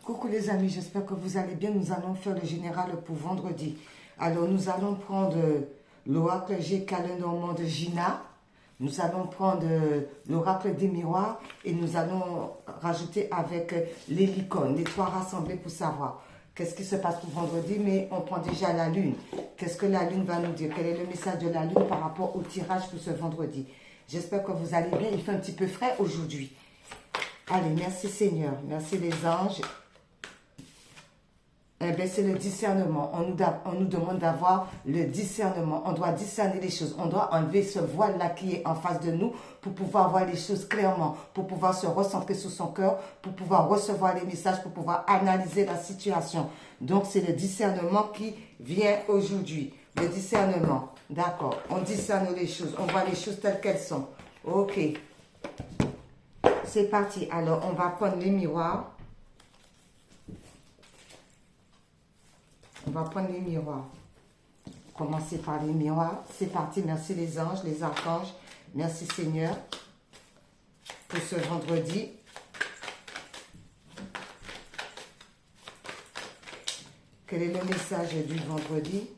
Coucou les amis, j'espère que vous allez bien. Nous allons faire le général pour vendredi. Alors nous allons prendre l'oracle GK Lenormand de Gina. Nous allons prendre l'oracle des miroirs et nous allons rajouter avec les licornes, les trois rassemblés pour savoir qu'est-ce qui se passe pour vendredi. Mais on prend déjà la lune. Qu'est-ce que la lune va nous dire? Quel est le message de la lune par rapport au tirage pour ce vendredi? J'espère que vous allez bien. Il fait un petit peu frais aujourd'hui. Allez, merci Seigneur. Merci les anges. Eh bien, c'est le discernement. On nous demande d'avoir le discernement. On doit discerner les choses. On doit enlever ce voile-là qui est en face de nous pour pouvoir voir les choses clairement, pour pouvoir se recentrer sur son cœur, pour pouvoir recevoir les messages, pour pouvoir analyser la situation. Donc, c'est le discernement qui vient aujourd'hui. Le discernement. D'accord. On discerne les choses. On voit les choses telles qu'elles sont. Ok. C'est parti. Alors, on va prendre les miroirs. On va prendre les miroirs. Commencer par les miroirs. C'est parti. Merci les anges, les archanges. Merci Seigneur pour ce vendredi. Quel est le message du vendredi?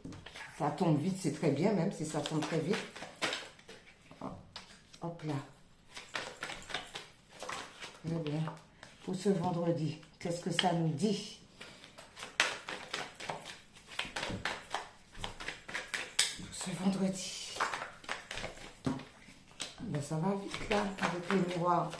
Ça tombe vite, c'est très bien même si ça tombe très vite. Hop là. Très bien. Pour ce vendredi, qu'est-ce que ça nous dit? Vendredi. Ben, ça va vite là avec les miroirs.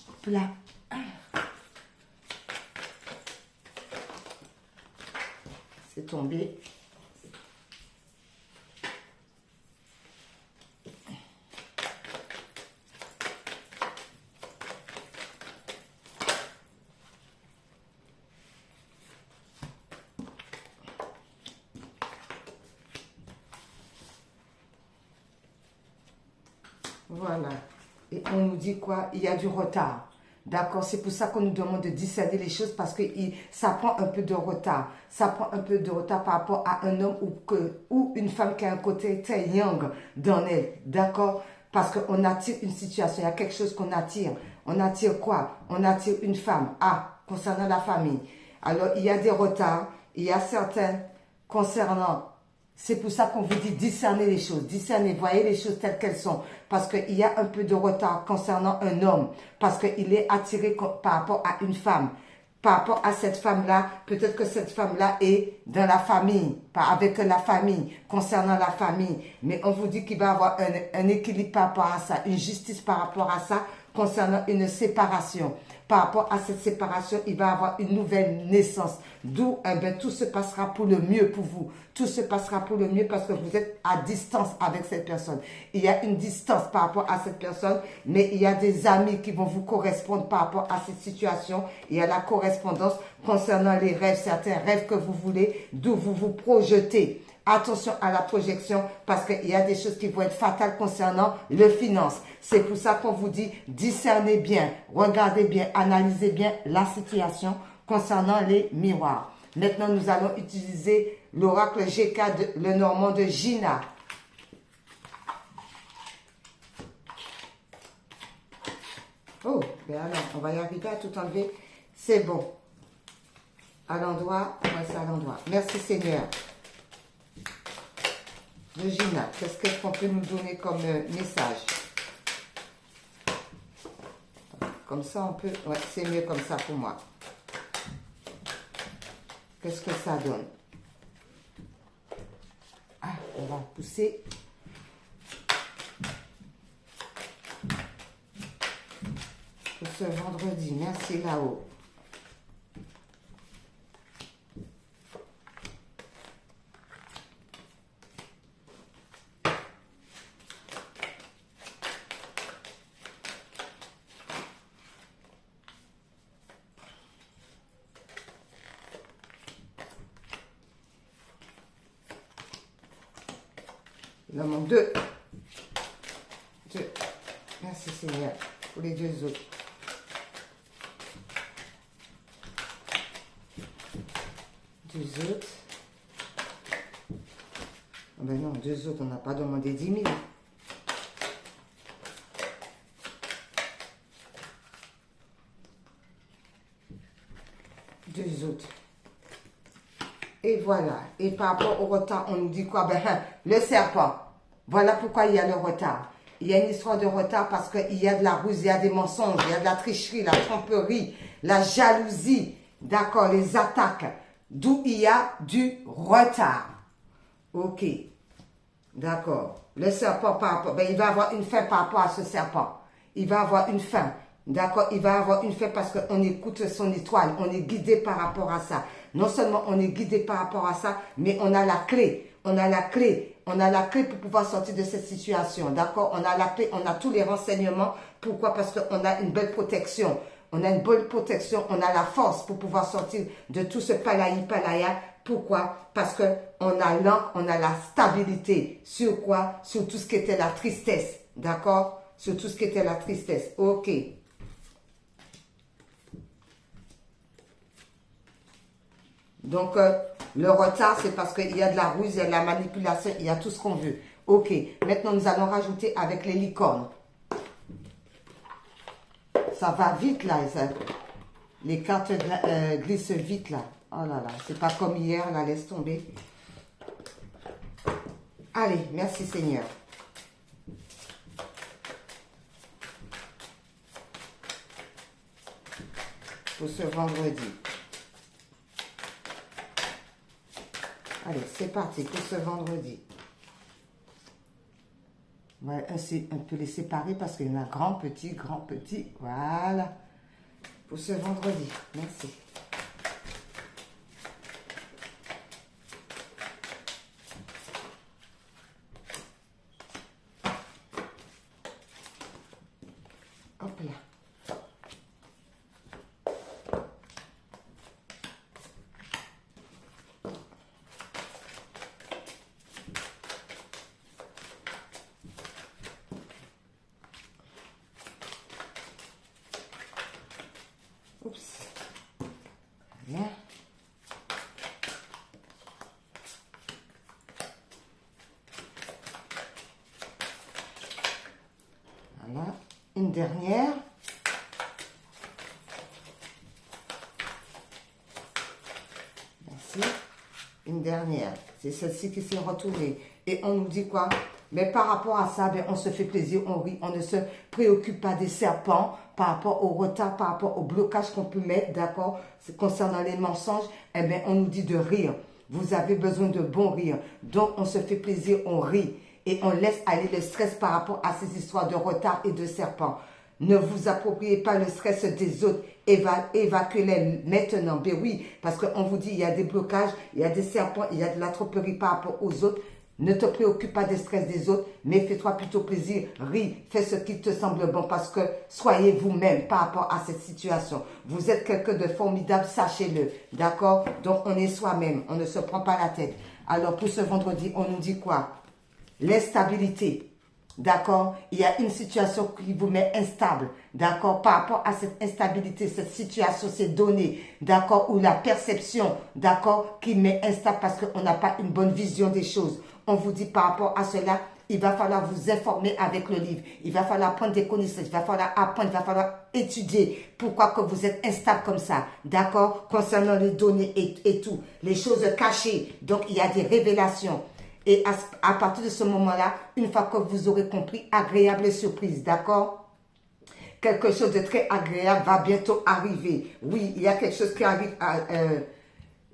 Hop là. C'est tombé. Voilà. Et on nous dit quoi? Il y a du retard. D'accord? C'est pour ça qu'on nous demande de discerner les choses parce que ça prend un peu de retard. Ça prend un peu de retard par rapport à un homme ou une femme qui a un côté très young dans elle. D'accord? Parce qu'on attire une situation. Il y a quelque chose qu'on attire. On attire quoi? On attire une femme. Ah, concernant la famille. Alors, il y a des retards. Il y a certains concernant... C'est pour ça qu'on vous dit discerner les choses. Discerner, voyez les choses telles qu'elles sont. Parce qu'il y a un peu de retard concernant un homme. Parce qu'il est attiré par rapport à une femme. Par rapport à cette femme-là, peut-être que cette femme-là est dans la famille. Pas avec la famille, concernant la famille. Mais on vous dit qu'il va y avoir un équilibre par rapport à ça. Une justice par rapport à ça concernant une séparation. Par rapport à cette séparation, il va y avoir une nouvelle naissance. D'où tout se passera pour le mieux pour vous. Tout se passera pour le mieux parce que vous êtes à distance avec cette personne. Il y a une distance par rapport à cette personne, mais il y a des amis qui vont vous correspondre par rapport à cette situation. Il y a la correspondance concernant les rêves, certains rêves que vous voulez, d'où vous vous projetez. Attention à la projection parce qu'il y a des choses qui vont être fatales concernant le finance. C'est pour ça qu'on vous dit discernez bien, regardez bien, analysez bien la situation concernant les miroirs. Maintenant, nous allons utiliser l'oracle GK Lenormand de Gina. Oh, ben alors, on va y arriver à tout enlever. C'est bon. À l'endroit, ouais, c'est à l'endroit. Merci Seigneur. De Gina, qu'est-ce qu'on peut nous donner comme message? Comme ça, on peut... Ouais, c'est mieux comme ça pour moi. Qu'est-ce que ça donne? Ah, on va pousser. Pour ce vendredi, merci là-haut. Il en manque deux. Deux. Merci Seigneur pour les deux autres. Deux autres. Ben non, deux autres, on n'a pas demandé 10 000. Deux autres. Et voilà. Et par rapport au retard, on nous dit quoi? Ben, le serpent. Voilà pourquoi il y a le retard. Il y a une histoire de retard parce qu'il y a de la ruse, il y a des mensonges, il y a de la tricherie, la tromperie, la jalousie, d'accord, les attaques. D'où il y a du retard. Ok. D'accord. Le serpent, par rapport, ben, il va avoir une fin par rapport à ce serpent. Il va avoir une fin. D'accord, il va avoir une fin parce qu'on écoute son étoile, on est guidé par rapport à ça. Non seulement on est guidé par rapport à ça, mais on a la clé. On a la clé. On a la clé pour pouvoir sortir de cette situation. D'accord, on a la clé, on a tous les renseignements. Pourquoi? Parce qu'on a une belle protection. On a une bonne protection, on a la force pour pouvoir sortir de tout ce palaya. Pourquoi? Parce qu'on a l'encre, on a la stabilité. Sur quoi? Sur tout ce qui était la tristesse. D'accord? Sur tout ce qui était la tristesse. Ok. Donc, le retard, c'est parce qu'il y a de la ruse, il y a de la manipulation, il y a tout ce qu'on veut. Ok, maintenant, nous allons rajouter avec les licornes. Ça va vite, là. Les cartes glissent vite, là. Oh là là, c'est pas comme hier, là, laisse tomber. Allez, merci Seigneur. Pour ce vendredi. Allez, c'est parti pour ce vendredi. Ouais, on peut les séparer parce qu'il y en a grand, petit. Voilà. Pour ce vendredi. Merci. Hop là. Oups. Bien. Voilà. Une dernière. Merci. Une dernière. C'est celle-ci qui s'est retournée. Et on nous dit quoi? Mais par rapport à ça, ben, on se fait plaisir, on rit, on ne se préoccupe pas des serpents par rapport au retard, par rapport au blocage qu'on peut mettre, d'accord? Concernant les mensonges, eh bien, on nous dit de rire. Vous avez besoin de bon rire. Donc, on se fait plaisir, on rit. Et on laisse aller le stress par rapport à ces histoires de retard et de serpents. Ne vous appropriez pas le stress des autres. Évacuez-les maintenant. Ben oui, parce qu'on vous dit, il y a des blocages, il y a des serpents, il y a de la tromperie par rapport aux autres. Ne te préoccupe pas des stress des autres, mais fais-toi plutôt plaisir. Ris, fais ce qui te semble bon parce que soyez vous-même par rapport à cette situation. Vous êtes quelqu'un de formidable, sachez-le. D'accord? Donc, on est soi-même. On ne se prend pas la tête. Alors, pour ce vendredi, on nous dit quoi? L'instabilité. D'accord? Il y a une situation qui vous met instable. D'accord? Par rapport à cette instabilité, cette situation, ces données. D'accord? Ou la perception. D'accord? Qui met instable parce qu'on n'a pas une bonne vision des choses. On vous dit par rapport à cela, il va falloir vous informer avec le livre. Il va falloir prendre des connaissances. Il va falloir apprendre. Il va falloir étudier. Pourquoi que vous êtes instable comme ça? D'accord? Concernant les données et tout. Les choses cachées. Donc, il y a des révélations. Et à partir de ce moment-là, une fois que vous aurez compris, agréable surprise, d'accord? Quelque chose de très agréable va bientôt arriver. Oui, il y a quelque chose qui arrive,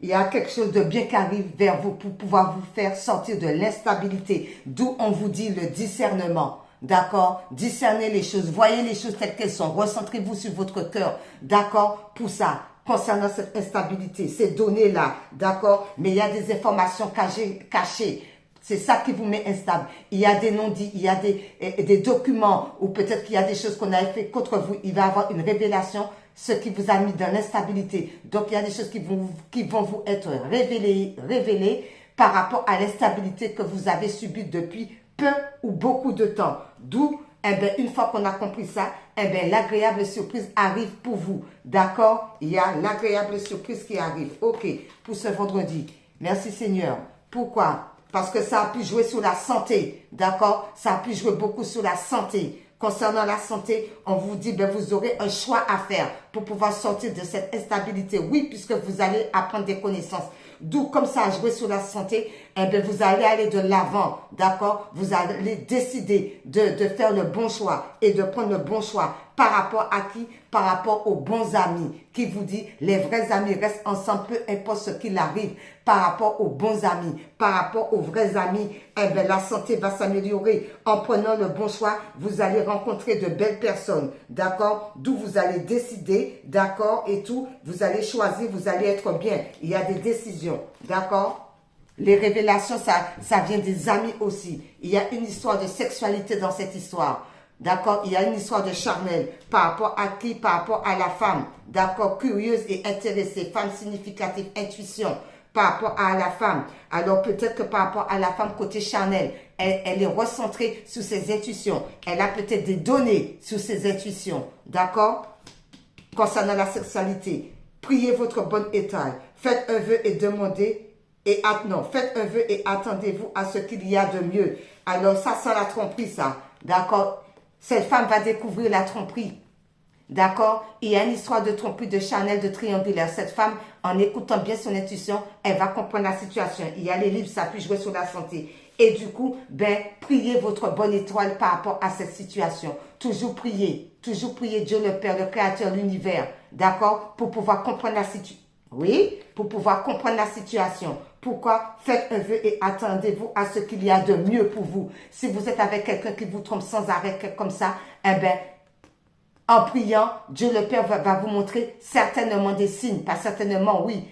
il y a quelque chose de bien qui arrive vers vous pour pouvoir vous faire sortir de l'instabilité. D'où on vous dit le discernement. D'accord? Discernez les choses, voyez les choses telles qu'elles sont. Recentrez-vous sur votre cœur. D'accord? Pour ça. Concernant cette instabilité, ces données-là, d'accord? Mais il y a des informations cachées. C'est ça qui vous met instable. Il y a des non-dits, il y a des documents ou peut-être qu'il y a des choses qu'on a fait contre vous. Il va y avoir une révélation, ce qui vous a mis dans l'instabilité. Donc, il y a des choses qui vont vous être révélées par rapport à l'instabilité que vous avez subie depuis peu ou beaucoup de temps. D'où, eh bien, une fois qu'on a compris ça, eh bien, l'agréable surprise arrive pour vous. D'accord? Il y a l'agréable surprise qui arrive. OK, pour ce vendredi. Merci Seigneur. Pourquoi? parce que ça a pu jouer sur la santé, d'accord? Ça a pu jouer beaucoup sur la santé. Concernant la santé, on vous dit, ben, vous aurez un choix à faire pour pouvoir sortir de cette instabilité. Oui, puisque vous allez apprendre des connaissances. D'où, comme ça a joué sur la santé, eh bien, vous allez aller de l'avant, d'accord? Vous allez décider de faire le bon choix et de prendre le bon choix. Par rapport à qui? Par rapport aux bons amis qui vous dit les vrais amis restent ensemble peu importe ce qu'il arrive. Par rapport aux bons amis, par rapport aux vrais amis, eh bien, la santé va s'améliorer. En prenant le bon choix, vous allez rencontrer de belles personnes, d'accord? D'où vous allez décider, d'accord? Et tout, vous allez choisir, vous allez être bien. Il y a des décisions, d'accord? Les révélations, ça vient des amis aussi. Il y a une histoire de sexualité dans cette histoire. D'accord, il y a une histoire de charnel. Par rapport à qui? Par rapport à la femme. D'accord, curieuse et intéressée. Femme significative, intuition. Par rapport à la femme. Alors peut-être que par rapport à la femme côté charnel, elle est recentrée sur ses intuitions. Elle a peut-être des données sur ses intuitions. D'accord? Concernant la sexualité, priez votre bonne étoile. Faites un vœu et demandez. Non, faites un vœu et attendez-vous à ce qu'il y a de mieux. Alors ça sent la tromperie, ça. D'accord? Cette femme va découvrir la tromperie. D'accord? Il y a une histoire de tromperie, de charnel, de triangulaire. Cette femme, en écoutant bien son intuition, elle va comprendre la situation. Il y a les livres, ça peut jouer sur la santé. Et du coup, ben, priez votre bonne étoile par rapport à cette situation. Toujours prier Dieu le Père, le Créateur, l'univers. D'accord? Pour pouvoir comprendre la situation. Oui, pour pouvoir comprendre la situation. Pourquoi? Faites un vœu et attendez-vous à ce qu'il y a de mieux pour vous. Si vous êtes avec quelqu'un qui vous trompe sans arrêt comme ça, eh bien, en priant, Dieu le Père va vous montrer certainement des signes. Pas certainement, oui.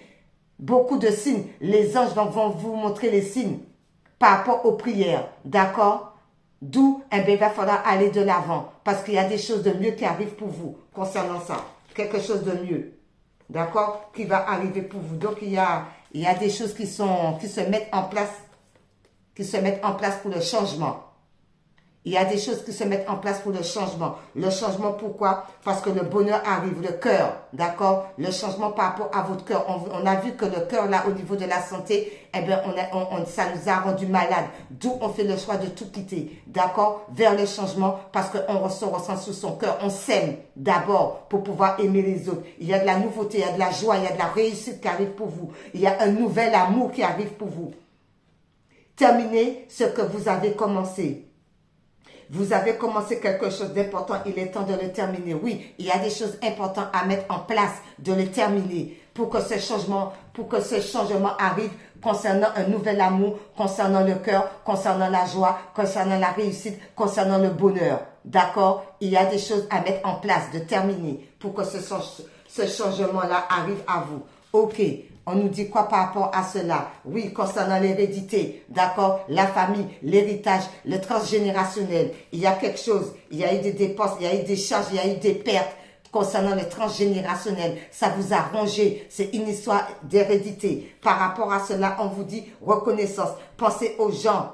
Beaucoup de signes. Les anges vont vous montrer les signes par rapport aux prières. D'accord? D'où, eh bien, il va falloir aller de l'avant. Parce qu'il y a des choses de mieux qui arrivent pour vous concernant ça. Quelque chose de mieux. D'accord? Qui va arriver pour vous. Donc, il y a des choses qui se mettent en place pour le changement. Il y a des choses qui se mettent en place pour le changement. Le changement, pourquoi? Parce que le bonheur arrive, le cœur, d'accord? Le changement par rapport à votre cœur. On a vu que le cœur, là, au niveau de la santé, eh bien, ça nous a rendu malades. D'où on fait le choix de tout quitter, d'accord? Vers le changement, parce qu'on se ressent sous son cœur. On s'aime d'abord pour pouvoir aimer les autres. Il y a de la nouveauté, il y a de la joie, il y a de la réussite qui arrive pour vous. Il y a un nouvel amour qui arrive pour vous. Terminez ce que vous avez commencé. Vous avez commencé quelque chose d'important, il est temps de le terminer. Oui, il y a des choses importantes à mettre en place, de le terminer pour que ce changement arrive concernant un nouvel amour, concernant le cœur, concernant la joie, concernant la réussite, concernant le bonheur. D'accord? Il y a des choses à mettre en place, de terminer pour que ce changement-là arrive à vous. Ok. On nous dit quoi par rapport à cela? Oui, concernant l'hérédité, d'accord? La famille, l'héritage, le transgénérationnel. Il y a quelque chose, il y a eu des dépenses, il y a eu des charges, il y a eu des pertes concernant le transgénérationnel. Ça vous a rongé, c'est une histoire d'hérédité. Par rapport à cela, on vous dit reconnaissance. Pensez aux gens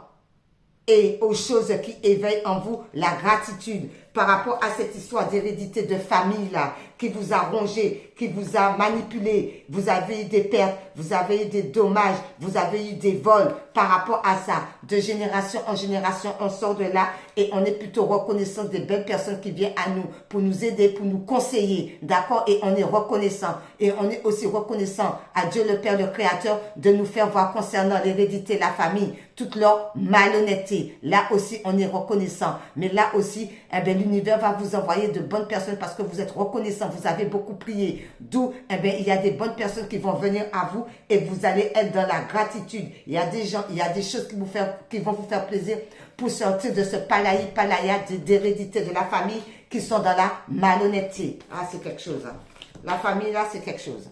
et aux choses qui éveillent en vous la gratitude. Par rapport à cette histoire d'hérédité de famille là, qui vous a rongé, qui vous a manipulé, vous avez eu des pertes, vous avez eu des dommages, vous avez eu des vols. Par rapport à ça, de génération en génération, on sort de là et on est plutôt reconnaissant des belles personnes qui viennent à nous pour nous aider, pour nous conseiller, d'accord? Et on est reconnaissant. Et on est aussi reconnaissant à Dieu le Père, le Créateur, de nous faire voir concernant l'hérédité, la famille, toute leur malhonnêteté. Là aussi, on est reconnaissant. Mais là aussi, eh bien, l'univers va vous envoyer de bonnes personnes parce que vous êtes reconnaissant, vous avez beaucoup prié. D'où, eh bien, il y a des bonnes personnes qui vont venir à vous et vous allez être dans la gratitude. Il y a des gens, il y a des choses qui vont vous faire plaisir pour sortir de ce palaya d'hérédité de la famille qui sont dans la malhonnêteté. Ah, c'est quelque chose. Hein. La famille, là, c'est quelque chose.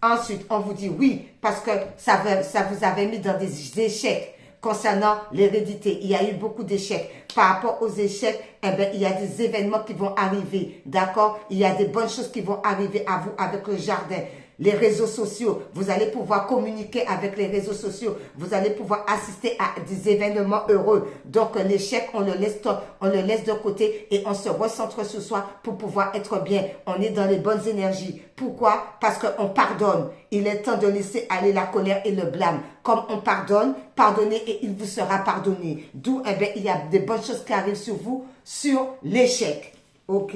Ensuite, on vous dit oui, parce que ça vous avait mis dans des échecs. Concernant l'hérédité, il y a eu beaucoup d'échecs. Par rapport aux échecs, eh bien, il y a des événements qui vont arriver, d'accord? Il y a des bonnes choses qui vont arriver à vous avec le jardin. les réseaux sociaux. Vous allez pouvoir communiquer avec les réseaux sociaux. Vous allez pouvoir assister à des événements heureux. Donc l'échec, on le laisse de côté et on se recentre sur soi pour pouvoir être bien. On est dans les bonnes énergies. Pourquoi? Parce qu'on pardonne. Il est temps de laisser aller la colère et le blâme. Comme on pardonne, pardonnez et il vous sera pardonné. D'où, eh bien, il y a des bonnes choses qui arrivent sur vous, sur l'échec. Ok.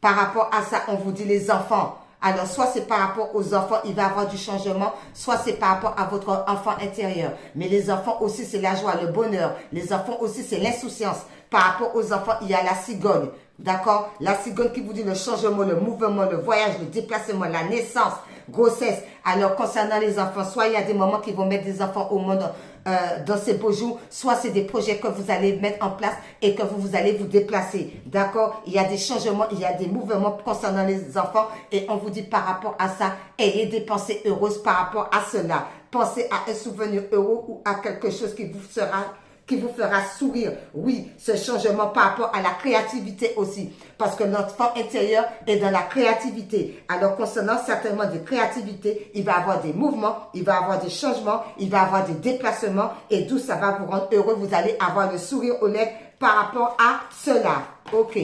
Par rapport à ça, on vous dit les enfants. Alors, soit c'est par rapport aux enfants, il va y avoir du changement, soit c'est par rapport à votre enfant intérieur. Mais les enfants aussi, c'est la joie, le bonheur. Les enfants aussi, c'est l'insouciance. Par rapport aux enfants, il y a la cigogne. D'accord? La cigogne qui vous dit le changement, le mouvement, le voyage, le déplacement, la naissance, grossesse. Alors, concernant les enfants, soit il y a des moments qui vont mettre des enfants au monde dans ces beaux jours, soit c'est des projets que vous allez mettre en place et que vous allez vous déplacer. D'accord? Il y a des changements, il y a des mouvements concernant les enfants et on vous dit par rapport à ça, ayez des pensées heureuses par rapport à cela. Pensez à un souvenir heureux ou à quelque chose qui vous fera sourire. Oui, ce changement par rapport à la créativité aussi. Parce que l'enfant intérieur est dans la créativité. Alors, concernant certainement des créativités, il va avoir des mouvements, il va avoir des changements, il va avoir des déplacements et d'où ça va vous rendre heureux. Vous allez avoir le sourire aux lèvres par rapport à cela. Ok.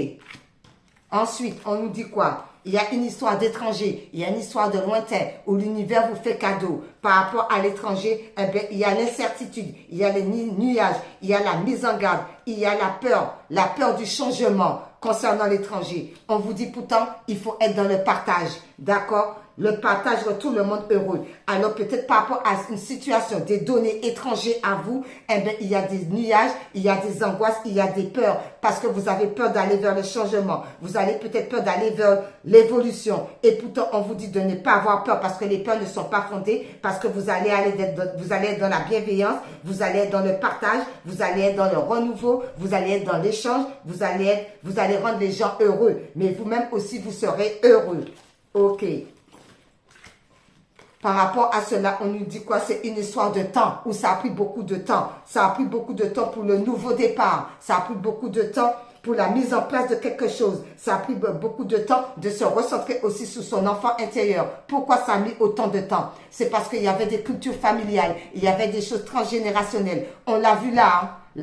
Ensuite, on nous dit quoi? Il y a une histoire d'étranger, il y a une histoire de lointain où l'univers vous fait cadeau. Par rapport à l'étranger, eh bien, il y a l'incertitude, il y a les nuages, il y a la mise en garde, il y a la peur du changement concernant l'étranger. On vous dit pourtant, il faut être dans le partage, d'accord? Le partage rend tout le monde heureux. Alors peut-être par rapport à une situation, des données étrangères à vous, eh bien, il y a des nuages, il y a des angoisses, il y a des peurs. Parce que vous avez peur d'aller vers le changement. Vous avez peut-être peur d'aller vers l'évolution. Et pourtant, on vous dit de ne pas avoir peur parce que les peurs ne sont pas fondées. Parce que vous allez être dans la bienveillance, vous allez être dans le partage, vous allez être dans le renouveau, vous allez être dans l'échange, vous allez rendre les gens heureux. Mais vous-même aussi, vous serez heureux. Ok. Par rapport à cela, on nous dit quoi? C'est une histoire de temps, où ça a pris beaucoup de temps. Ça a pris beaucoup de temps pour le nouveau départ. Ça a pris beaucoup de temps pour la mise en place de quelque chose. Ça a pris beaucoup de temps de se recentrer aussi sur son enfant intérieur. Pourquoi ça a mis autant de temps? C'est parce qu'il y avait des cultures familiales, il y avait des choses transgénérationnelles. On l'a vu là, hein?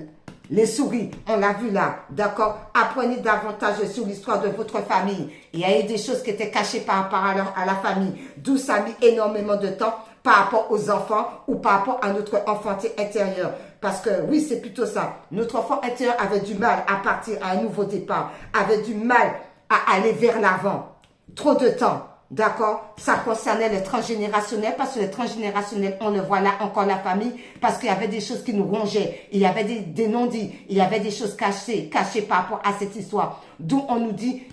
Les souris, on l'a vu là, d'accord? Apprenez davantage sur l'histoire de votre famille. Il y a eu des choses qui étaient cachées par rapport à la famille, d'où ça a mis énormément de temps par rapport aux enfants ou par rapport à notre enfant intérieur. Parce que oui, c'est plutôt ça. Notre enfant intérieur avait du mal à partir à un nouveau départ, avait du mal à aller vers l'avant. Trop de temps. D'accord? Ça concernait le transgénérationnel parce que le transgénérationnel, on le voit là encore la famille parce qu'il y avait des choses qui nous rongeaient. Il y avait des non-dits. Il y avait des choses cachées par rapport à cette histoire. D'où on nous dit,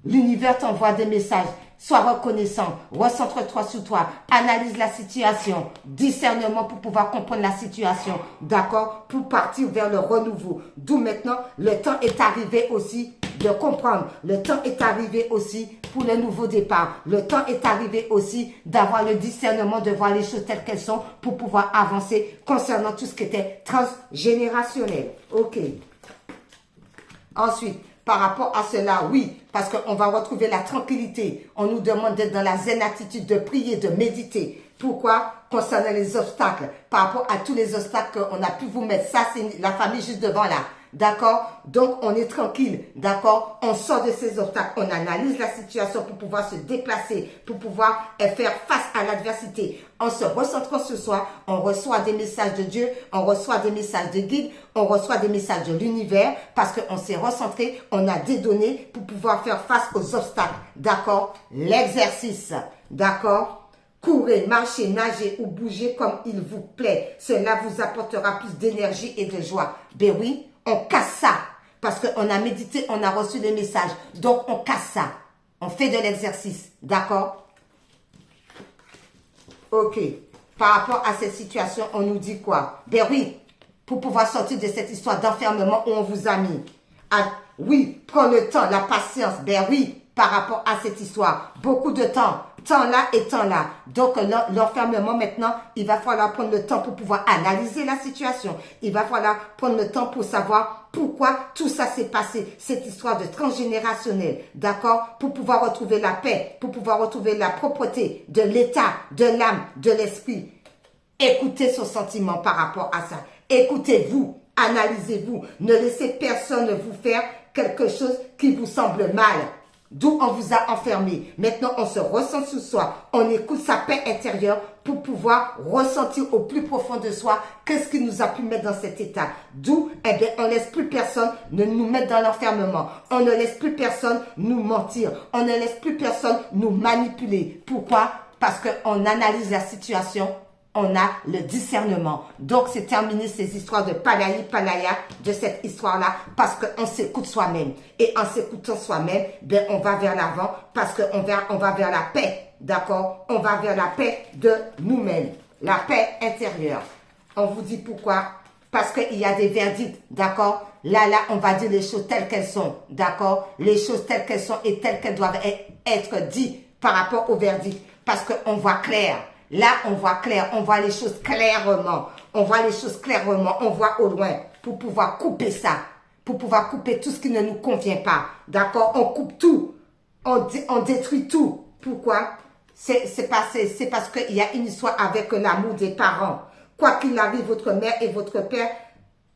l'univers t'envoie des messages. Sois reconnaissant, recentre-toi sur toi, analyse la situation, discernement pour pouvoir comprendre la situation, d'accord? Pour partir vers le renouveau. D'où maintenant, le temps est arrivé aussi de comprendre. Le temps est arrivé aussi pour le nouveau départ. Le temps est arrivé aussi d'avoir le discernement, de voir les choses telles qu'elles sont pour pouvoir avancer concernant tout ce qui était transgénérationnel. Ok. Ensuite, par rapport à cela, oui, parce qu'on va retrouver la tranquillité. On nous demande d'être dans la zen attitude, de prier, de méditer. Pourquoi? Concernant les obstacles, par rapport à tous les obstacles qu'on a pu vous mettre. Ça, c'est la famille juste devant là. D'accord? Donc, on est tranquille. D'accord? On sort de ces obstacles. On analyse la situation pour pouvoir se déplacer, pour pouvoir faire face à l'adversité. En se recentrant sur soi, on reçoit des messages de Dieu, on reçoit des messages de guide, on reçoit des messages de l'univers parce qu'on s'est recentré, on a des données pour pouvoir faire face aux obstacles. D'accord? L'exercice. D'accord? Courez, marchez, nagez ou bougez comme il vous plaît. Cela vous apportera plus d'énergie et de joie. Ben oui, on casse ça. Parce qu'on a médité, on a reçu des messages. Donc, on casse ça. On fait de l'exercice. D'accord? Ok. Par rapport à cette situation, on nous dit quoi? Ben oui, pour pouvoir sortir de cette histoire d'enfermement où on vous a mis. Oui, prends le temps, la patience. Ben oui, par rapport à cette histoire. Beaucoup de temps. tant là et tant là. Donc, l'enfermement, maintenant, il va falloir prendre le temps pour pouvoir analyser la situation. Il va falloir prendre le temps pour savoir pourquoi tout ça s'est passé, cette histoire de transgénérationnel, d'accord? Pour pouvoir retrouver la paix, pour pouvoir retrouver la propreté de l'état, de l'âme, de l'esprit. Écoutez son sentiment par rapport à ça. Écoutez-vous, analysez-vous. Ne laissez personne vous faire quelque chose qui vous semble mal. D'où on vous a enfermé. Maintenant, on se ressent sous soi. On écoute sa paix intérieure pour pouvoir ressentir au plus profond de soi qu'est-ce qui nous a pu mettre dans cet état. D'où, eh bien, on ne laisse plus personne nous mettre dans l'enfermement. On ne laisse plus personne nous mentir. On ne laisse plus personne nous manipuler. Pourquoi? Parce qu'on analyse la situation. On a le discernement. Donc, c'est terminé ces histoires de palaya, de cette histoire-là, parce qu'on s'écoute soi-même. Et en s'écoutant soi-même, ben, on va vers l'avant, parce qu'on va vers la paix. D'accord? On va vers la paix de nous-mêmes. La paix intérieure. On vous dit pourquoi? Parce qu'il y a des verdicts. D'accord? Là, on va dire les choses telles qu'elles sont. D'accord? Les choses telles qu'elles sont et telles qu'elles doivent être dites par rapport au verdict. Parce qu'on voit clair. Là, on voit clair, on voit les choses clairement. On voit les choses clairement, on voit au loin pour pouvoir couper ça. Pour pouvoir couper tout ce qui ne nous convient pas. D'accord? On coupe tout. On détruit tout. Pourquoi? C'est parce qu'il y a une histoire avec l'amour des parents. Quoi qu'il arrive, votre mère et votre père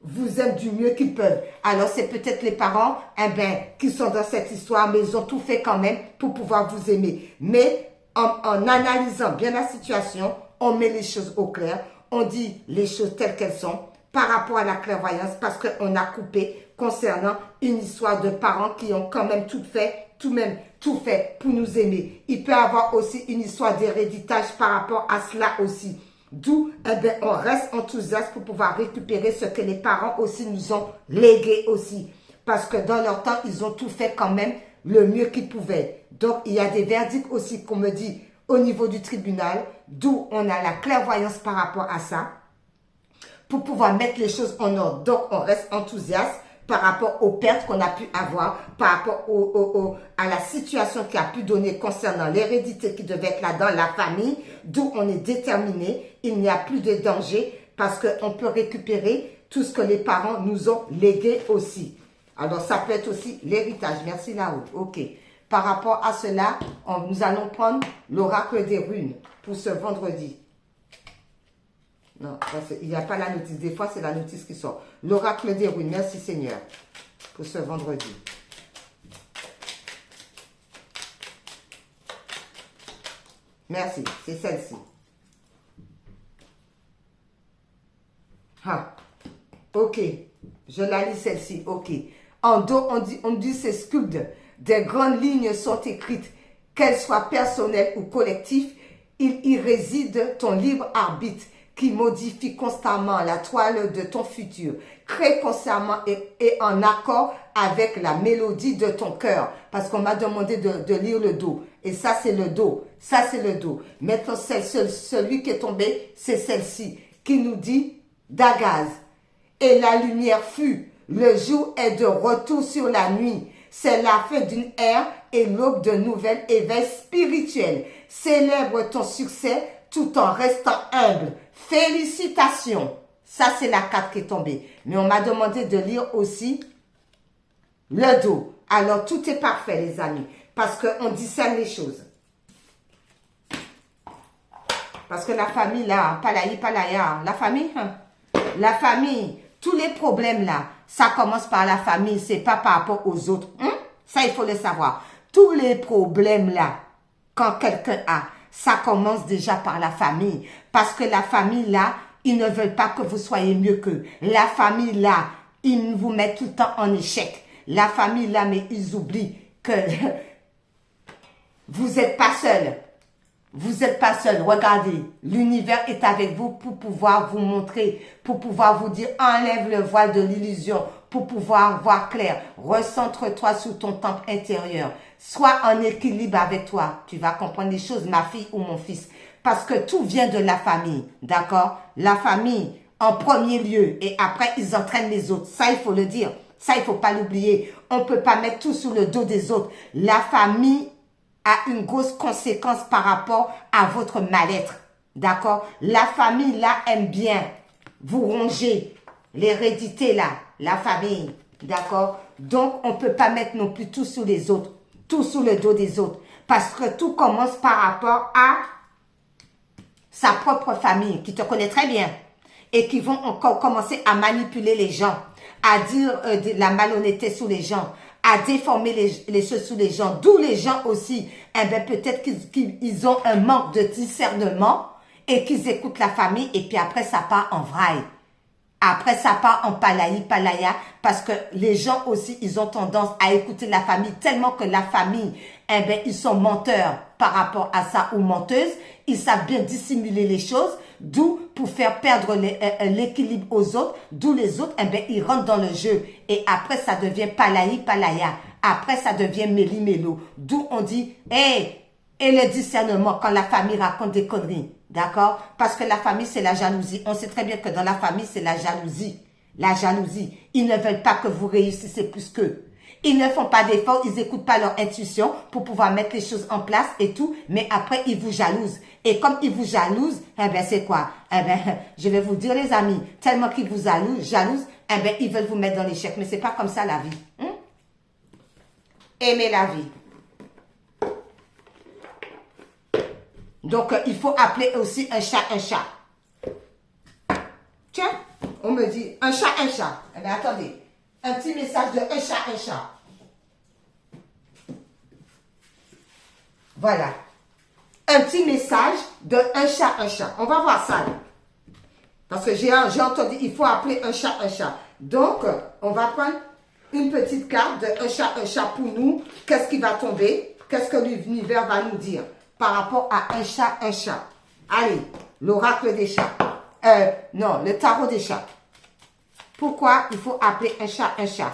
vous aiment du mieux qu'ils peuvent. Alors, c'est peut-être les parents, eh ben, qui sont dans cette histoire, mais ils ont tout fait quand même pour pouvoir vous aimer. Mais en analysant bien la situation, on met les choses au clair, on dit les choses telles qu'elles sont par rapport à la clairvoyance parce qu'on a coupé concernant une histoire de parents qui ont quand même tout fait pour nous aimer. Il peut y avoir aussi une histoire d'héritage par rapport à cela aussi. D'où, eh bien, on reste enthousiaste pour pouvoir récupérer ce que les parents aussi nous ont légué aussi. Parce que dans leur temps, ils ont tout fait quand même le mieux qu'ils pouvaient. Donc, il y a des verdicts aussi qu'on me dit au niveau du tribunal, d'où on a la clairvoyance par rapport à ça, pour pouvoir mettre les choses en ordre. Donc, on reste enthousiaste par rapport aux pertes qu'on a pu avoir, par rapport à la situation qui a pu donner concernant l'hérédité qui devait être là dans la famille, d'où on est déterminé, il n'y a plus de danger parce qu'on peut récupérer tout ce que les parents nous ont légué aussi. Alors, ça peut être aussi l'héritage. Merci là-haut. OK. Par rapport à cela, nous allons prendre l'oracle des runes pour ce vendredi. Non, il n'y a pas la notice. Des fois, c'est la notice qui sort. L'oracle des runes. Merci Seigneur pour ce vendredi. Merci. C'est celle-ci. Ah. OK. Je la lis celle-ci. OK. En dos, on dit c'est sculpte. Des grandes lignes sont écrites, qu'elles soient personnelles ou collectives. Il y réside ton libre arbitre qui modifie constamment la toile de ton futur. Crée consciemment et en accord avec la mélodie de ton cœur. Parce qu'on m'a demandé de lire le dos. Et ça, c'est le dos. Ça, c'est le dos. Maintenant, celui qui est tombé, c'est celle-ci qui nous dit d'Agaz. Et la lumière fut. Le jour est de retour sur la nuit. C'est la fin d'une ère et l'aube de nouvel éveil spirituel. Célèbre ton succès tout en restant humble. Félicitations. Ça, c'est la carte qui est tombée. Mais on m'a demandé de lire aussi le dos. Alors, tout est parfait, les amis. Parce qu'on discerne les choses. Parce que la famille, là, palaya, la famille, hein? La famille, tous les problèmes, là, ça commence par la famille, c'est pas par rapport aux autres. Hein? Ça, il faut le savoir. Tous les problèmes là, quand quelqu'un a, ça commence déjà par la famille. Parce que la famille là, ils ne veulent pas que vous soyez mieux qu'eux. La famille là, ils vous mettent tout le temps en échec. La famille là, mais ils oublient que vous n'êtes pas seul. Vous n'êtes pas seul. Regardez, l'univers est avec vous pour pouvoir vous montrer, pour pouvoir vous dire, enlève le voile de l'illusion, pour pouvoir voir clair. Recentre-toi sur ton temple intérieur. Sois en équilibre avec toi. Tu vas comprendre les choses, ma fille ou mon fils. Parce que tout vient de la famille, d'accord? La famille, en premier lieu, et après, ils entraînent les autres. Ça, il faut le dire. Ça, il ne faut pas l'oublier. On ne peut pas mettre tout sur le dos des autres. La famille a une grosse conséquence par rapport à votre mal-être. D'accord? La famille, là, aime bien vous ronger. L'hérédité, là, la famille. D'accord? Donc, on ne peut pas mettre non plus tout sous les autres. Tout sous le dos des autres. Parce que tout commence par rapport à sa propre famille, qui te connaît très bien. Et qui vont encore commencer à manipuler les gens. À dire de la malhonnêteté sous les gens. À déformer les choses sous les gens. D'où les gens aussi, eh ben, peut-être qu'ils ont un manque de discernement et qu'ils écoutent la famille et puis après ça part en vraille. Après ça part en palaya parce que les gens aussi, ils ont tendance à écouter la famille tellement que la famille, eh ben, ils sont menteurs par rapport à ça ou menteuses. Ils savent bien dissimuler les choses, d'où pour faire perdre l'équilibre aux autres, d'où les autres, eh ben, ils rentrent dans le jeu. Et après, ça devient palaya. Après, ça devient méli-mélo. D'où on dit, hey, et le discernement quand la famille raconte des conneries. D'accord? Parce que la famille, c'est la jalousie. On sait très bien que dans la famille, c'est la jalousie. La jalousie. Ils ne veulent pas que vous réussissiez plus qu'eux. Ils ne font pas d'efforts, ils n'écoutent pas leur intuition pour pouvoir mettre les choses en place et tout. Mais après, ils vous jalousent. Et comme ils vous jalousent, eh ben, c'est quoi? Eh ben, je vais vous dire, les amis, tellement qu'ils vous jalousent, eh ben, ils veulent vous mettre dans l'échec. Mais c'est pas comme ça, la vie. Aimez la vie. Donc, il faut appeler aussi un chat un chat. Tiens, on me dit un chat un chat. Eh bien, attendez. Un petit message de un chat un chat. Voilà. Un petit message de un chat un chat. On va voir ça. Là. Parce que j'ai entendu, il faut appeler un chat un chat. Donc, on va prendre une petite carte de un chat pour nous. Qu'est-ce qui va tomber? Qu'est-ce que l'univers va nous dire par rapport à un chat un chat? Allez, l'oracle des chats. Non, le tarot des chats. Pourquoi il faut appeler un chat un chat?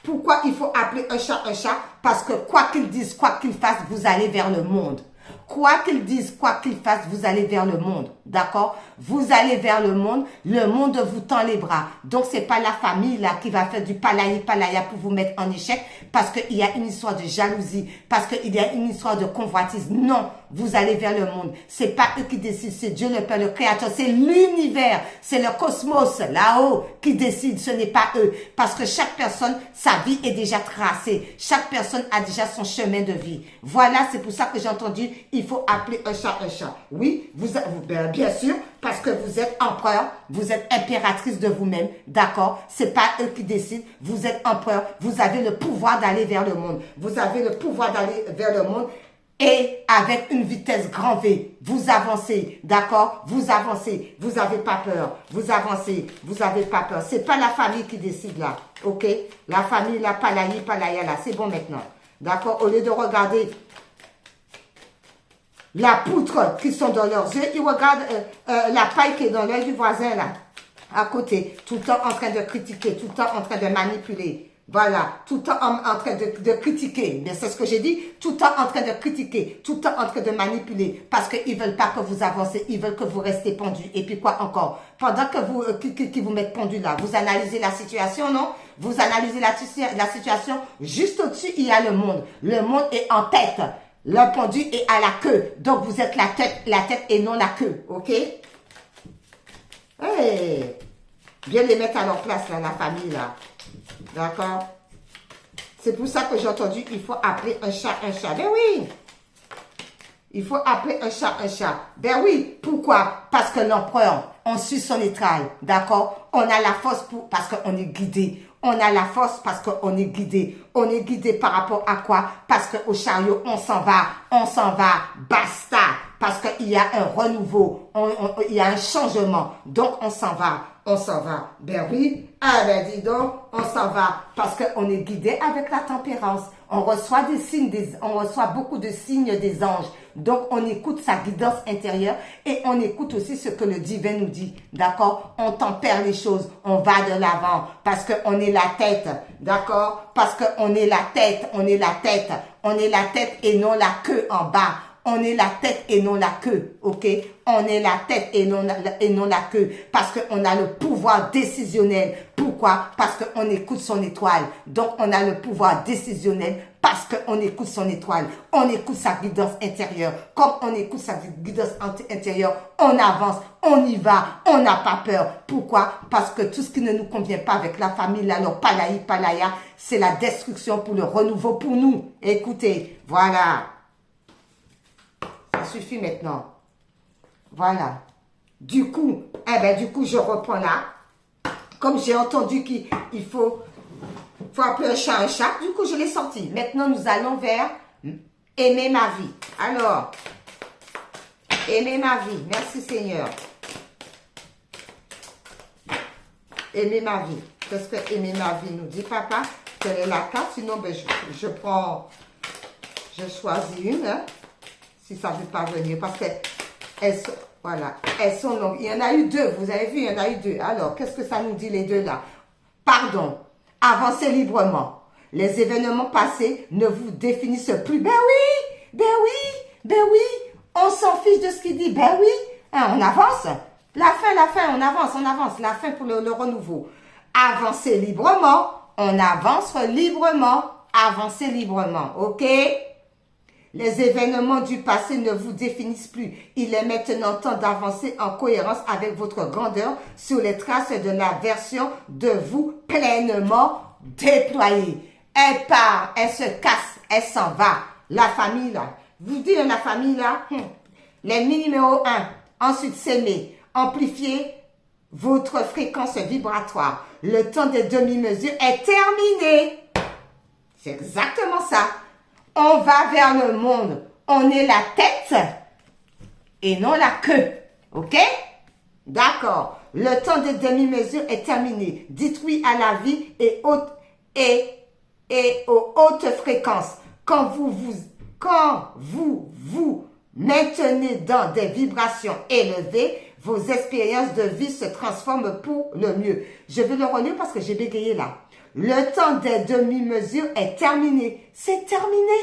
Pourquoi il faut appeler un chat un chat? Parce que quoi qu'il dise, quoi qu'il fasse, vous allez vers le monde. Quoi qu'il dise, quoi qu'il fasse, vous allez vers le monde. D'accord? Vous allez vers le monde vous tend les bras. Donc, c'est pas la famille là qui va faire du palaya pour vous mettre en échec parce qu'il y a une histoire de jalousie, parce qu'il y a une histoire de convoitise. Non, vous allez vers le monde. C'est pas eux qui décident, c'est Dieu le Père, le Créateur, c'est l'univers, c'est le cosmos là-haut qui décide, ce n'est pas eux. Parce que chaque personne, sa vie est déjà tracée. Chaque personne a déjà son chemin de vie. Voilà, c'est pour ça que j'ai entendu, il faut appeler un chat un chat. Oui, bien sûr, parce que vous êtes empereur, vous êtes impératrice de vous-même, d'accord? C'est pas eux qui décident, vous êtes empereur, vous avez le pouvoir d'aller vers le monde. Vous avez le pouvoir d'aller vers le monde et avec une vitesse grand V, vous avancez, d'accord? Vous avancez, vous n'avez pas peur, vous avancez, vous n'avez pas peur. C'est pas la famille qui décide là, ok? La famille, la palaya là, c'est bon maintenant, d'accord? Au lieu de regarder la poutre qui sont dans leurs yeux, ils regardent la paille qui est dans l'œil du voisin là, à côté, tout le temps en train de critiquer, tout le temps en train de manipuler. Voilà, tout le temps en train de critiquer. Mais c'est ce que j'ai dit, tout le temps en train de critiquer, tout le temps en train de manipuler, parce qu'ils ne veulent pas que vous avancez, ils veulent que vous restez pendu. Et puis quoi encore? Pendant que vous qui vous mettez pendu là, vous analysez la situation, non? Vous analysez la situation, juste au-dessus, il y a le monde. Le monde est en tête. Le pendu est à la queue. Donc, vous êtes la tête et non la queue. OK? Hey! Bien les mettre à leur place, là, la famille, là. D'accord? C'est pour ça que j'ai entendu, il faut appeler un chat un chat. Ben oui! Il faut appeler un chat un chat. Ben oui! Pourquoi? Parce que l'empereur, on suit son étrail. D'accord? On a la force parce qu'on est guidé. On a la force parce qu'on est guidé. On est guidé par rapport à quoi? Parce qu'au chariot, on s'en va, basta. Parce qu'il y a un renouveau, il y a un changement. Donc, on s'en va. Ben oui, ah ben dis donc, on s'en va. Parce qu'on est guidé avec la tempérance. On reçoit des signes, on reçoit beaucoup de signes des anges. Donc, on écoute sa guidance intérieure et on écoute aussi ce que le divin nous dit. D'accord? On tempère les choses. On va de l'avant parce qu'on est la tête. D'accord? Parce qu'on est la tête. On est la tête. On est la tête et non la queue en bas. On est la tête et non la queue, ok? On est la tête et non la queue parce qu'on a le pouvoir décisionnel. Pourquoi? Parce qu'on écoute son étoile. Donc, on a le pouvoir décisionnel parce qu'on écoute son étoile, on écoute sa guidance intérieure. Comme on écoute sa guidance intérieure, on avance, on y va, on n'a pas peur. Pourquoi? Parce que tout ce qui ne nous convient pas avec la famille, alors palaï, palaya, c'est la destruction pour le renouveau pour nous. Écoutez, voilà. Ça suffit maintenant. Voilà. Du coup, je reprends là. Comme j'ai entendu qu'il faut appeler un chat, du coup, je l'ai sorti. Maintenant, nous allons vers aimer ma vie. Alors, aimer ma vie. Merci Seigneur. Aimer ma vie. Qu'est-ce que aimer ma vie nous dit, papa? Quelle est la carte? Sinon, je choisis une, hein, si ça ne veut pas venir. Parce que voilà, elles sont longues. Il y en a eu deux, vous avez vu, il y en a eu deux. Alors, qu'est-ce que ça nous dit les deux là? Pardon, avancez librement. Les événements passés ne vous définissent plus. Ben oui, on s'en fiche de ce qu'il dit. Ben oui, hein, on avance. La fin, on avance. La fin pour le renouveau. Avancez librement, on avance librement. Avancez librement, ok? Les événements du passé ne vous définissent plus. Il est maintenant temps d'avancer en cohérence avec votre grandeur sur les traces de la version de vous pleinement déployée. Elle part, elle se casse, elle s'en va. La famille là, vous dites la famille là, l'ennemi numéro 1. Ensuite, s'aimer, amplifier votre fréquence vibratoire. Le temps des demi-mesures est terminé. C'est exactement ça. On va vers le monde. On est la tête et non la queue. OK? D'accord. Le temps des demi-mesures est terminé. Dites oui à la vie et aux hautes fréquences. Quand vous vous maintenez dans des vibrations élevées, vos expériences de vie se transforment pour le mieux. Je vais le relire parce que j'ai bégayé là. Le temps des demi-mesures est terminé. C'est terminé.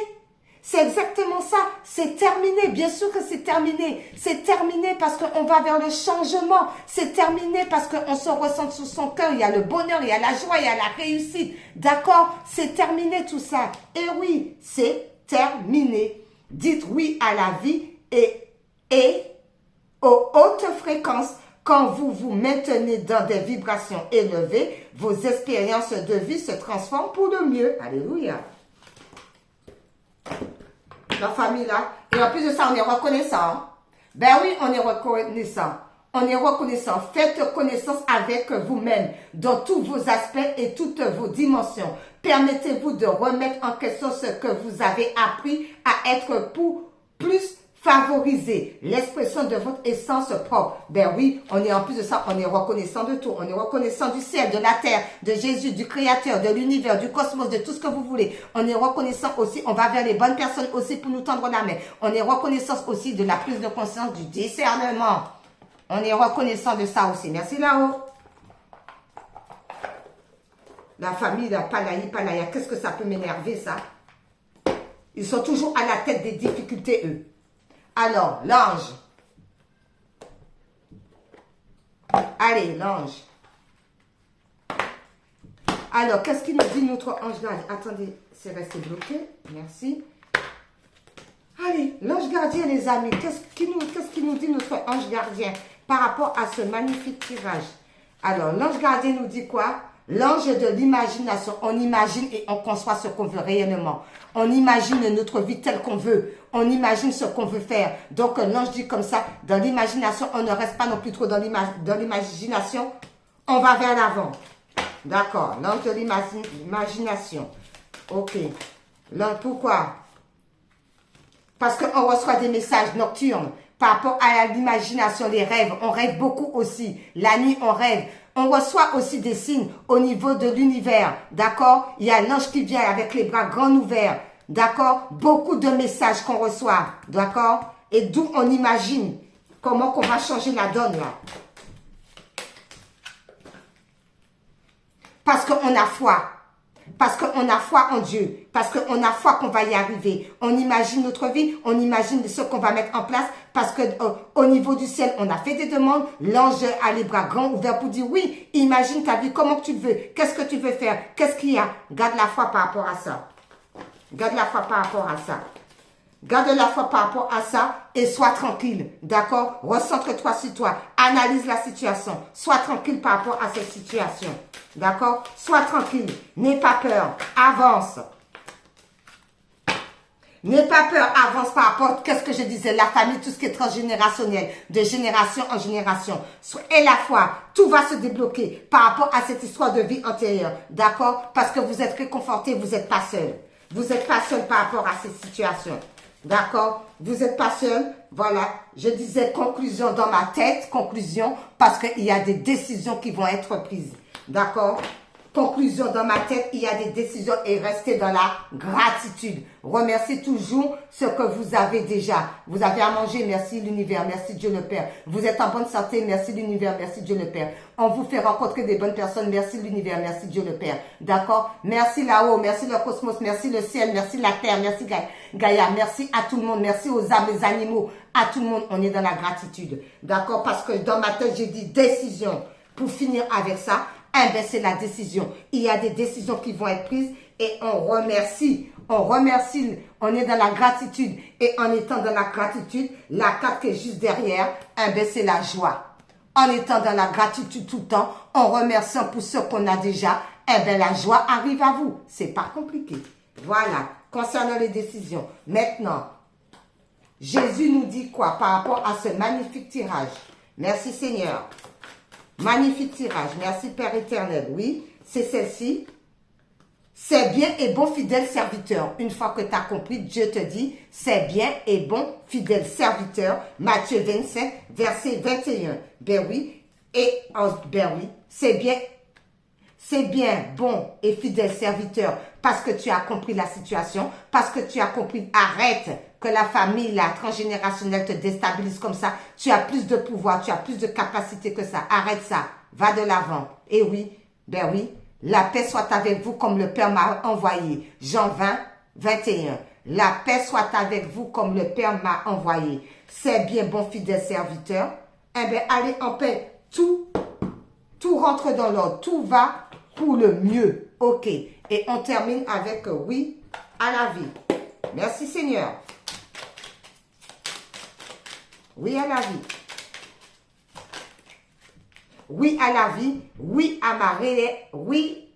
C'est exactement ça. C'est terminé. Bien sûr que c'est terminé. C'est terminé parce qu'on va vers le changement. C'est terminé parce qu'on se ressent sous son cœur. Il y a le bonheur, il y a la joie, il y a la réussite. D'accord? C'est terminé tout ça. Et oui, c'est terminé. Dites oui à la vie et aux hautes fréquences. Quand vous vous maintenez dans des vibrations élevées, vos expériences de vie se transforment pour le mieux. Alléluia. La famille là. Et en plus de ça, on est reconnaissant. Ben oui, on est reconnaissant. On est reconnaissant. Faites connaissance avec vous-même dans tous vos aspects et toutes vos dimensions. Permettez-vous de remettre en question ce que vous avez appris à être pour plus favoriser l'expression de votre essence propre. Ben oui, on est en plus de ça, on est reconnaissant de tout. On est reconnaissant du ciel, de la terre, de Jésus, du Créateur, de l'univers, du cosmos, de tout ce que vous voulez. On est reconnaissant aussi, on va vers les bonnes personnes aussi pour nous tendre la main. On est reconnaissant aussi de la prise de conscience, du discernement. On est reconnaissant de ça aussi. Merci là-haut. La famille, la palaya, qu'est-ce que ça peut m'énerver ça? Ils sont toujours à la tête des difficultés, eux. Alors, l'ange. Allez, l'ange. Alors, qu'est-ce qu'il nous dit notre ange gardien? Attendez, c'est resté bloqué. Merci. Allez, l'ange gardien, les amis. Qu'est-ce qu'il nous dit notre ange gardien par rapport à ce magnifique tirage? Alors, l'ange gardien nous dit quoi? L'ange de l'imagination. On imagine et on conçoit ce qu'on veut réellement. On imagine notre vie telle qu'on veut. On imagine ce qu'on veut faire. Donc, l'ange dit comme ça, dans l'imagination, on ne reste pas non plus trop dans l'imagination. On va vers l'avant. D'accord. L'ange de l'imagination. Ok. Pourquoi? Parce qu'on reçoit des messages nocturnes par rapport à l'imagination, les rêves. On rêve beaucoup aussi. La nuit, on rêve. On reçoit aussi des signes au niveau de l'univers, d'accord? Il y a l'ange qui vient avec les bras grands ouverts, d'accord? Beaucoup de messages qu'on reçoit, d'accord? Et d'où on imagine comment qu'on va changer la donne, là. Parce qu'on a foi. Parce qu'on a foi en Dieu. Parce qu'on a foi qu'on va y arriver. On imagine notre vie. On imagine ce qu'on va mettre en place. Parce que au niveau du ciel, on a fait des demandes. L'ange a les bras grands ouverts pour dire oui, imagine ta vie, comment tu le veux. Qu'est-ce que tu veux faire? Qu'est-ce qu'il y a? Garde la foi par rapport à ça. Garde la foi par rapport à ça. Garde la foi par rapport à ça et sois tranquille, d'accord? Recentre-toi sur toi, analyse la situation, sois tranquille par rapport à cette situation, d'accord? Sois tranquille, n'aie pas peur, avance. N'aie pas peur, avance par rapport, qu'est-ce que je disais, la famille, tout ce qui est transgénérationnel, de génération en génération. Et la foi, tout va se débloquer par rapport à cette histoire de vie antérieure, d'accord? Parce que vous êtes réconforté, vous n'êtes pas seul. Vous n'êtes pas seul par rapport à cette situation, d'accord? Vous n'êtes pas seul, voilà. Je disais conclusion dans ma tête, conclusion, parce qu'il y a des décisions qui vont être prises, d'accord? Conclusion dans ma tête, il y a des décisions et restez dans la gratitude. Remerciez toujours ce que vous avez déjà. Vous avez à manger, merci l'univers, merci Dieu le Père. Vous êtes en bonne santé, merci l'univers, merci Dieu le Père. On vous fait rencontrer des bonnes personnes, merci l'univers, merci Dieu le Père. D'accord? Merci là-haut, merci le cosmos, merci le ciel, merci la terre, merci Gaïa, merci à tout le monde, merci aux âmes, les animaux, à tout le monde. On est dans la gratitude. D'accord? Parce que dans ma tête, j'ai dit décision. Pour finir avec ça, c'est la décision. Il y a des décisions qui vont être prises et on remercie. On remercie. On est dans la gratitude. Et en étant dans la gratitude, la carte qui est juste derrière, c'est la joie. En étant dans la gratitude tout le temps, en remerciant pour ce qu'on a déjà, la joie arrive à vous. C'est pas compliqué. Voilà. Concernant les décisions. Maintenant, Jésus nous dit quoi par rapport à ce magnifique tirage? Merci Seigneur. Magnifique tirage. Merci Père éternel. Oui, c'est celle-ci. C'est bien et bon fidèle serviteur. Une fois que tu as compris, Dieu te dit, c'est bien et bon fidèle serviteur. Matthieu 25, verset 21. Ben oui, ben oui, c'est bien, bon et fidèle serviteur parce que tu as compris la situation, parce que tu as compris, arrête que la famille, la transgénérationnelle te déstabilise comme ça. Tu as plus de pouvoir, tu as plus de capacité que ça. Arrête ça, va de l'avant. Et oui, ben oui, la paix soit avec vous comme le Père m'a envoyé. Jean 20, 21. La paix soit avec vous comme le Père m'a envoyé. C'est bien, bon fidèle serviteur. Eh bien, allez en paix. Tout rentre dans l'ordre. Tout va pour le mieux. Ok. Et on termine avec oui à la vie. Merci Seigneur. Oui à la vie. Oui à la vie. Oui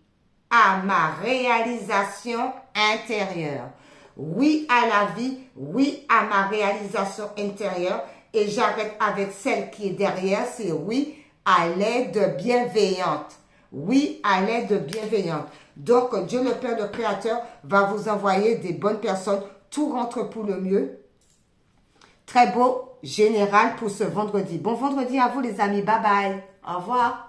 à ma réalisation intérieure. Oui à la vie. Oui à ma réalisation intérieure. Et j'arrête avec celle qui est derrière. C'est oui à l'aide bienveillante. Oui à l'aide bienveillante. Donc, Dieu le Père, le Créateur, va vous envoyer des bonnes personnes. Tout rentre pour le mieux. Très beau général pour ce vendredi. Bon vendredi à vous les amis. Bye bye. Au revoir.